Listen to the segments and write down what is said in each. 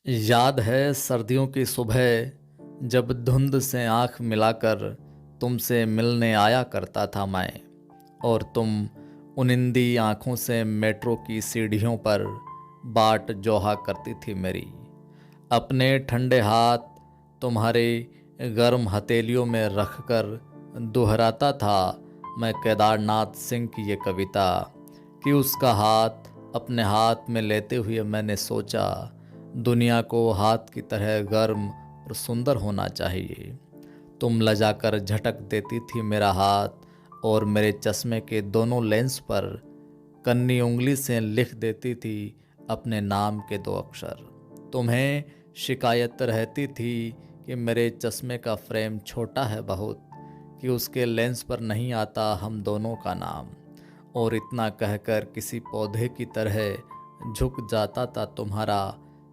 याद है सर्दियों की सुबह जब धुंध से आंख मिलाकर तुमसे मिलने आया करता था मैं। और तुम उनिंदी आंखों से मेट्रो की सीढ़ियों पर बाट जोहा करती थी मेरी। अपने ठंडे हाथ तुम्हारे गर्म हथेलियों में रखकर दोहराता था मैं केदारनाथ सिंह की ये कविता कि उसका हाथ अपने हाथ में लेते हुए मैंने सोचा दुनिया को हाथ की तरह गर्म और सुंदर होना चाहिए। तुम लजाकर झटक देती थी मेरा हाथ और मेरे चश्मे के दोनों लेंस पर कन्नी उंगली से लिख देती थी अपने नाम के 2 अक्षर। तुम्हें शिकायत रहती थी कि मेरे चश्मे का फ्रेम छोटा है बहुत, कि उसके लेंस पर नहीं आता हम दोनों का नाम। और इतना कहकर किसी पौधे की तरह झुक जाता था तुम्हारा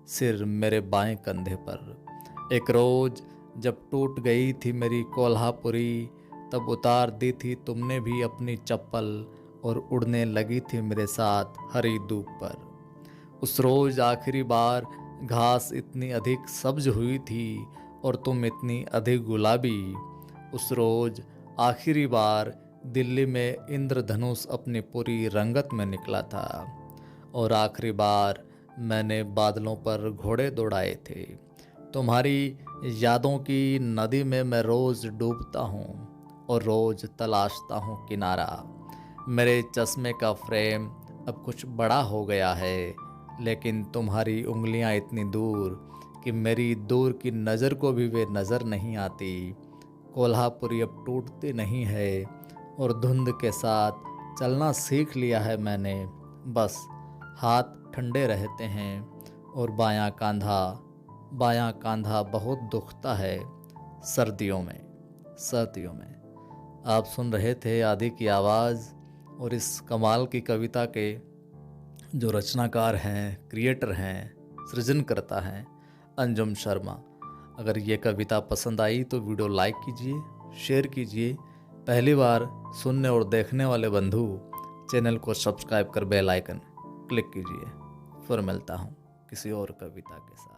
सिर मेरे बाएं कंधे पर। एक रोज जब टूट गई थी मेरी कोल्हापुरी, तब उतार दी थी तुमने भी अपनी चप्पल और उड़ने लगी थी मेरे साथ हरी धूप पर। उस रोज आखिरी बार घास इतनी अधिक सब्ज हुई थी और तुम इतनी अधिक गुलाबी। उस रोज आखिरी बार दिल्ली में इंद्रधनुष अपनी पूरी रंगत में निकला था और आखिरी बार मैंने बादलों पर घोड़े दौड़ाए थे। तुम्हारी यादों की नदी में मैं रोज डूबता हूँ और रोज तलाशता हूँ किनारा। मेरे चश्मे का फ्रेम अब कुछ बड़ा हो गया है, लेकिन तुम्हारी उंगलियां इतनी दूर कि मेरी दूर की नज़र को भी वे नज़र नहीं आती। कोल्हापुरी अब टूटती नहीं है और धुंध के साथ चलना सीख लिया है मैंने। बस हाथ ठंडे रहते हैं और बायां कांधा बहुत दुखता है सर्दियों में। आप सुन रहे थे आदि की आवाज़ और इस कमाल की कविता के जो रचनाकार हैं, क्रिएटर हैं, सृजनकर्ता हैं अंजुम शर्मा। अगर ये कविता पसंद आई तो वीडियो लाइक कीजिए, शेयर कीजिए। पहली बार सुनने और देखने वाले बंधु चैनल को सब्सक्राइब कर बेल आइकन क्लिक कीजिए। फिर मिलता हूँ किसी और कविता के साथ।